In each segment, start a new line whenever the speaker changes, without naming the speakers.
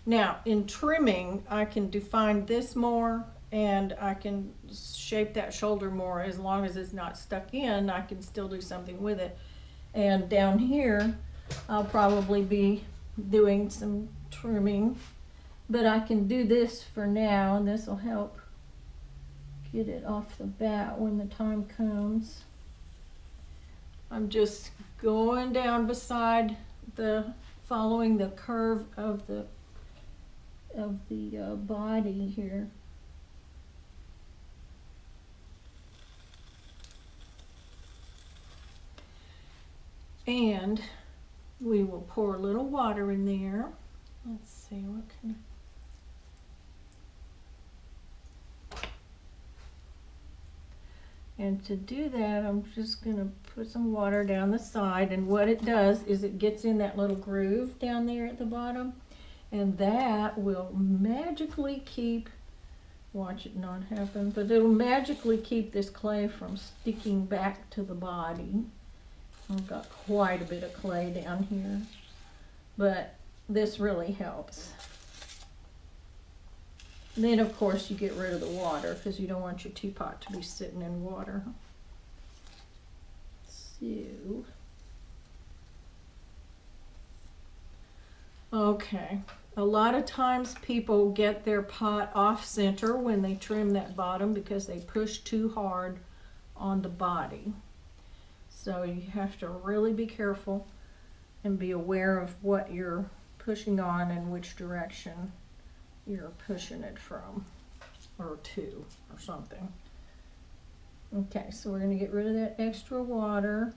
Now, in trimming, I can define this more and I can shape that shoulder more. As long as it's not stuck in, I can still do something with it. And down here, I'll probably be doing some trimming, but I can do this for now, and this will help get it off the bat when the time comes. I'm just going down beside following the curve of the body here. And we will pour a little water in there. Let's see, what can And to do that, I'm just gonna put some water down the side, and what it does is it gets in that little groove down there at the bottom, and that will magically keep, watch it not happen, but it'll magically keep this clay from sticking back to the body. I've got quite a bit of clay down here, but this really helps. And then of course you get rid of the water because you don't want your teapot to be sitting in water. So, okay, a lot of times people get their pot off center when they trim that bottom because they push too hard on the body. So you have to really be careful and be aware of what you're pushing on and which direction you're pushing it from or to or something. Okay, so we're going to get rid of that extra water.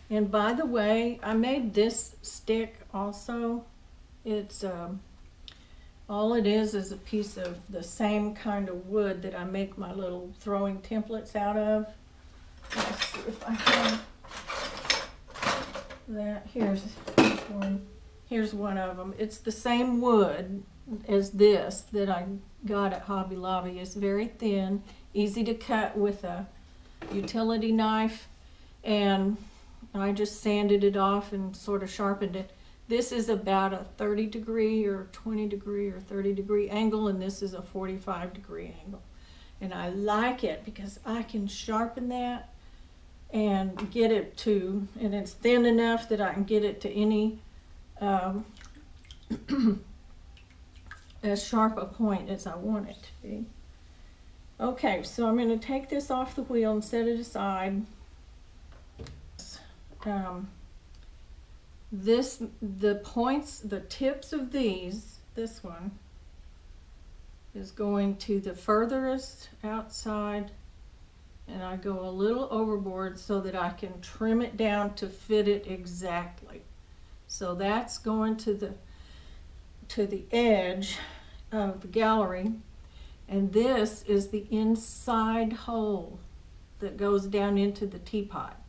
And by the way, I made this stick also. It's all it is a piece of the same kind of wood that I make my little throwing templates out of. Let's see if I can. That here's one. Here's one of them. It's the same wood as this that I got at Hobby Lobby. It's very thin, easy to cut with a utility knife, and I just sanded it off and sort of sharpened it. This is about a 30 degree or 20 degree or 30 degree angle, and this is a 45 degree angle. And I like it because I can sharpen that and get it to, and it's thin enough that I can get it to any as sharp a point as I want it to be. Okay, so I'm going to take this off the wheel and set it aside. The points, the tips of these, this one is going to the furthest outside, and I go a little overboard so that I can trim it down to fit it exactly. So that's going to the edge of the gallery, and this is the inside hole that goes down into the teapot.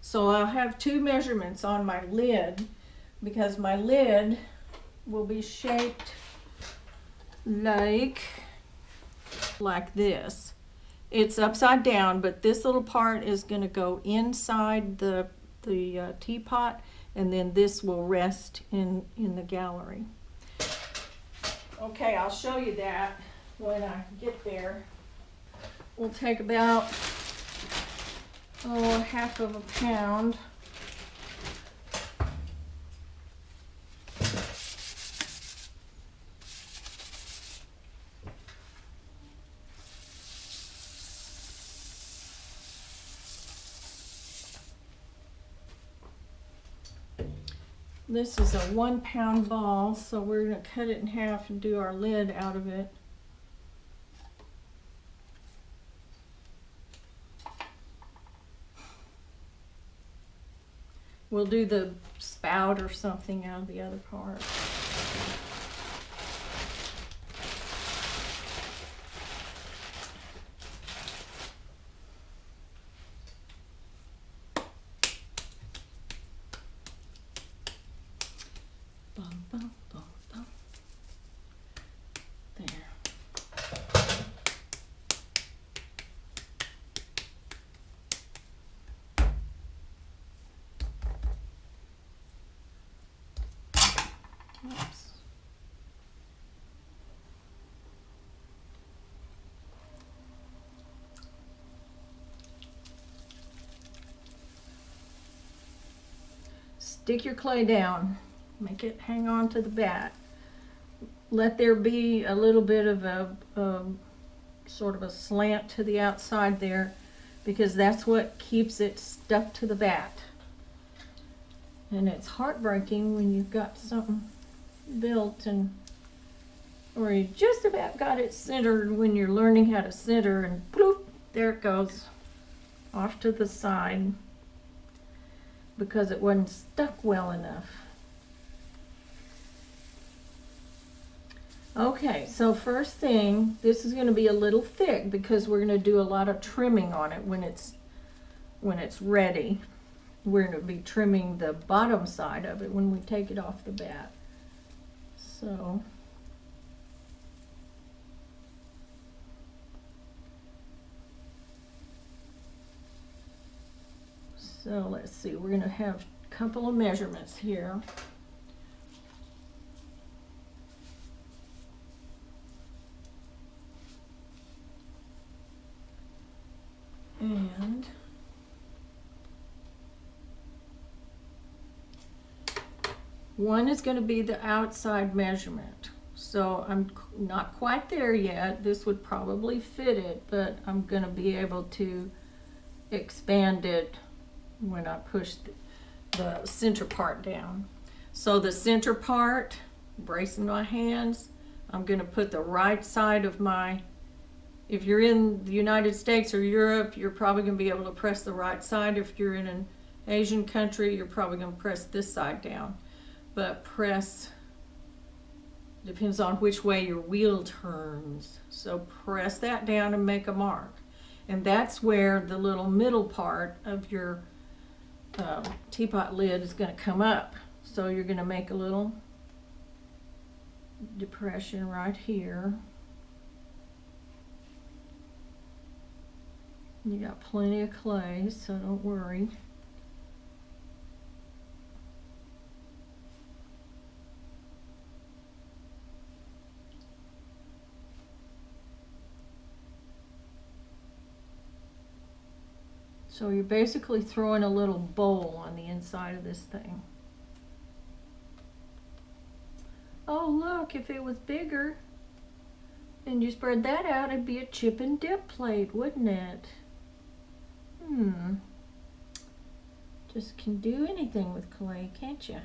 So I'll have two measurements on my lid because my lid will be shaped like this. It's upside down, but this little part is going to go inside the teapot, and then this will rest in the gallery. Okay, I'll show you that when I get there. We'll take about half of a pound. This is a 1 pound ball, so we're going to cut it in half and do our lid out of it. We'll do the spout or something out of the other part. stick your clay down, make it hang on to the bat. Let there be a little bit of a sort of a slant to the outside there, because that's what keeps it stuck to the bat. And it's heartbreaking when you've got something built and or you just about got it centered when you're learning how to center, and bloop, there it goes off to the side because it wasn't stuck well enough. Okay, so first thing, this is going to be a little thick because we're going to do a lot of trimming on it when it's ready. We're going to be trimming the bottom side of it when we take it off the bat. So let's see, we're going to have a couple of measurements here. And one is going to be the outside measurement. So I'm not quite there yet. This would probably fit it, but I'm going to be able to expand it when I push the center part down. So the center part, bracing my hands, I'm going to put the right side of my, if you're in the United States or Europe, you're probably going to be able to press the right side. If you're in an Asian country, you're probably going to press this side down. But press, depends on which way your wheel turns. So press that down and make a mark. And that's where the little middle part of your teapot lid is going to come up. So you're going to make a little depression right here. You got plenty of clay, so don't worry. So you're basically throwing a little bowl on the inside of this thing. Oh look, if it was bigger and you spread that out, it'd be a chip and dip plate, wouldn't it? Just can do anything with clay, can't you?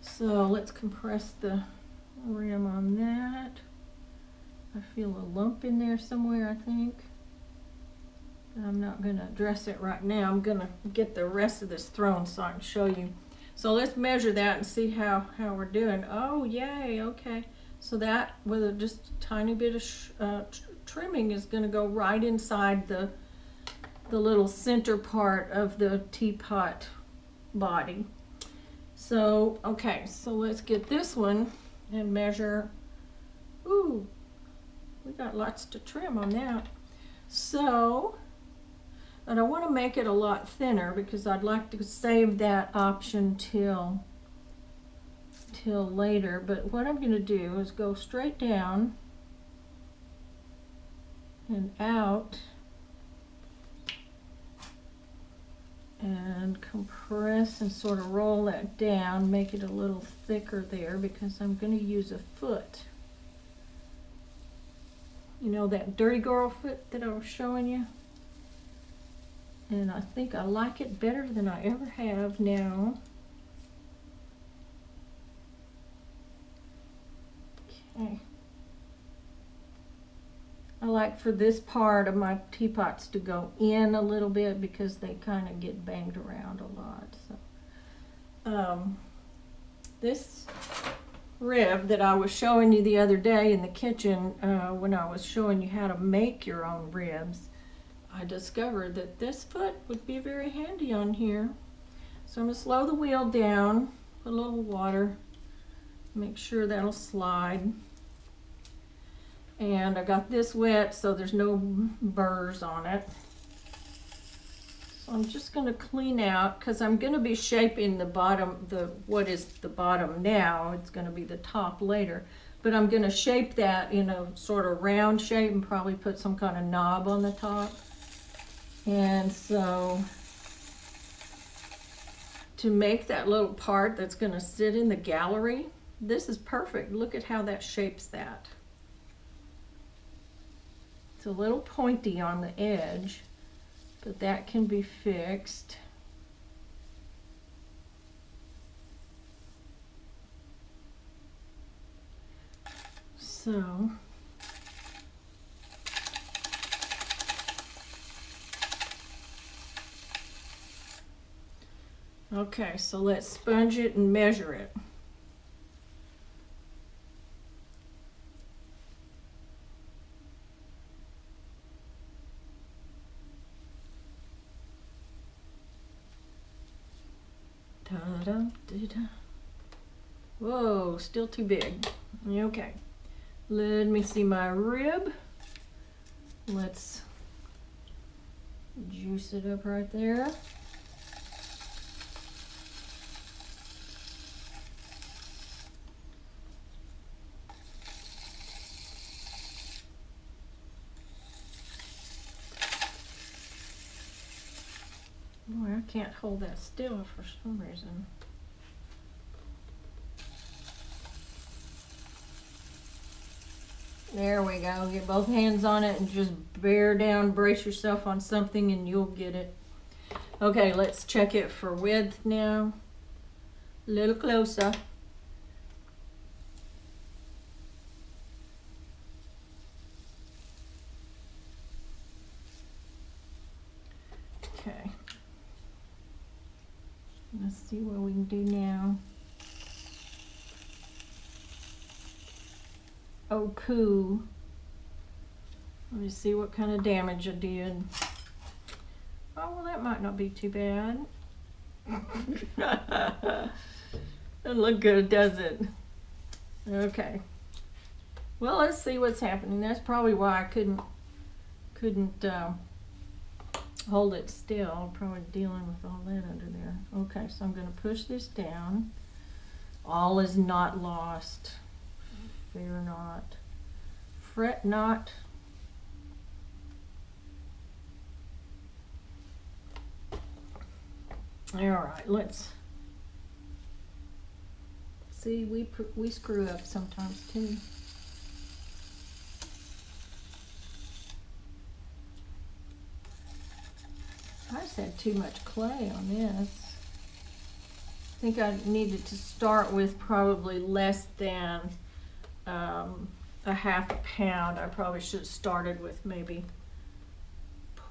So let's compress the rim on that. I feel a lump in there somewhere, I think. I'm not going to address it right now. I'm going to get the rest of this thrown so I can show you. So let's measure that and see how we're doing. Oh, yay, okay. So that, with just a tiny bit of trimming, is going to go right inside the little center part of the teapot body. So, okay, so let's get this one and measure. Ooh, we got lots to trim on that. So, and I want to make it a lot thinner because I'd like to save that option till later. But what I'm going to do is go straight down and out and compress and sort of roll that down, make it a little thicker there because I'm going to use a foot. You know, that dirty girl foot that I was showing you? And I think I like it better than I ever have now. Okay. I like for this part of my teapots to go in a little bit because they kind of get banged around a lot. So, this rib that I was showing you the other day in the kitchen, when I was showing you how to make your own ribs, I discovered that this foot would be very handy on here. So I'm going to slow the wheel down, put a little water, make sure that'll slide. And I got this wet so there's no burrs on it. So I'm just going to clean out because I'm going to be shaping the bottom, what is the bottom now. It's going to be the top later. but I'm going to shape that in a sort of round shape and probably put some kind of knob on the top. And so to make that little part that's going to sit in the gallery, this is perfect. Look at how that shapes that. It's a little pointy on the edge, but that can be fixed. So okay, so let's sponge it and measure it. Da-da-da-da. Whoa, still too big. Okay, let me see my rib. Let's juice it up right there. Boy, I can't hold that still for some reason. There we go. Get both hands on it and just bear down, brace yourself on something and you'll get it. Okay, let's check it for width now. A little closer. Okay. Let's see what we can do now. Oh, poo. Let me see what kind of damage I did. Oh, well, that might not be too bad. Doesn't look good, does it? Okay. Well, let's see what's happening. That's probably why I couldn't hold it still. I'm probably dealing with all that under there. Okay, so I'm going to push this down. All is not lost. Fear not. Fret not. All right, let's see. We screw up sometimes too. I just had too much clay on this. I think I needed to start with probably less than a half a pound. I probably should have started with maybe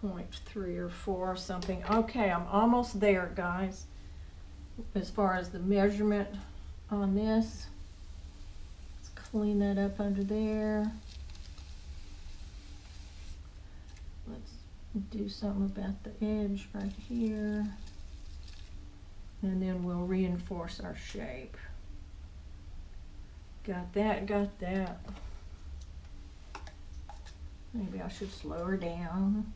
0.3 or 4 or something. Okay, I'm almost there, guys. As far as the measurement on this, let's clean that up under there. Let's do something about the edge right here. And then we'll reinforce our shape. Got that, got that. Maybe I should slow her down.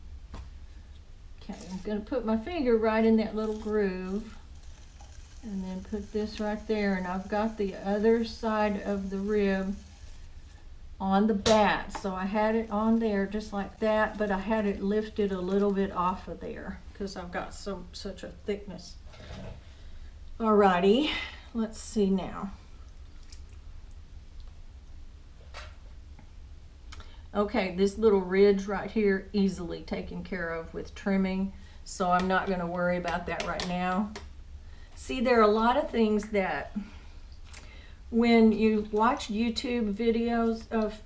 Okay, I'm gonna put my finger right in that little groove and then put this right there, and I've got the other side of the rib on the bat. So I had it on there just like that, but I had it lifted a little bit off of there because I've got such a thickness. Alrighty, let's see now. Okay, this little ridge right here, easily taken care of with trimming, so I'm not going to worry about that right now. See, there are a lot of things that when you watch YouTube videos of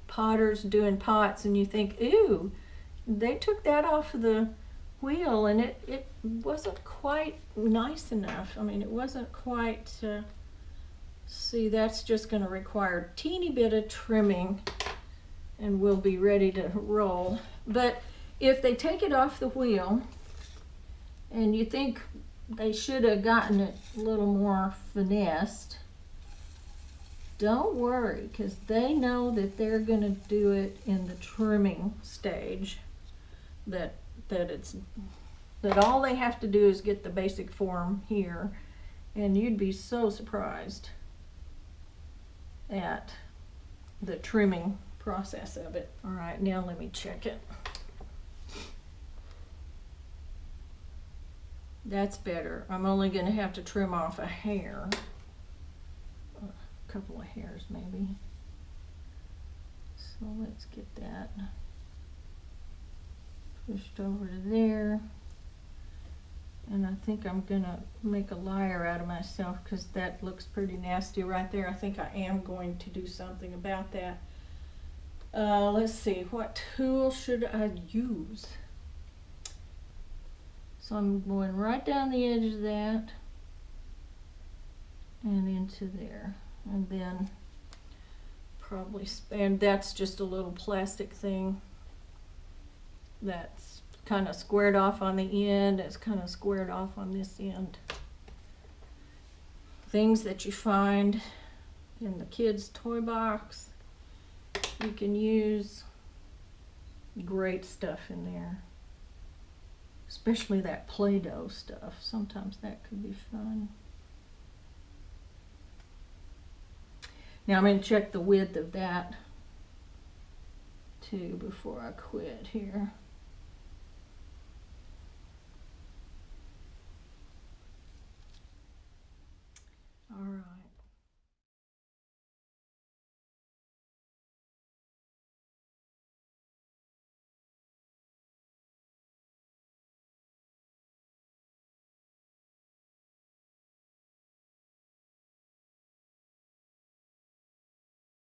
potters doing pots and you think, ooh, they took that off of the wheel and it wasn't quite nice enough. I mean, it wasn't quite, see, that's just going to require a teeny bit of trimming and we'll be ready to roll. But if they take it off the wheel and you think they should have gotten it a little more finessed, don't worry, because they know that they're going to do it in the trimming stage, that all they have to do is get the basic form here, and you'd be so surprised at the trimming process of it. All right, now let me check it. That's better. I'm only going to have to trim off a hair, a couple of hairs maybe. So let's get that pushed over to there. And I think I'm going to make a liar out of myself because that looks pretty nasty right there. I think I am going to do something about that. Let's see, what tool should I use? So I'm going right down the edge of that and into there, and then probably, and that's just a little plastic thing that's kind of squared off on the end. It's kind of squared off on this end. Things that you find in the kids' toy box, you can use. Great stuff in there. Especially that Play-Doh stuff. Sometimes that could be fun. Now I'm going to check the width of that too before I quit here.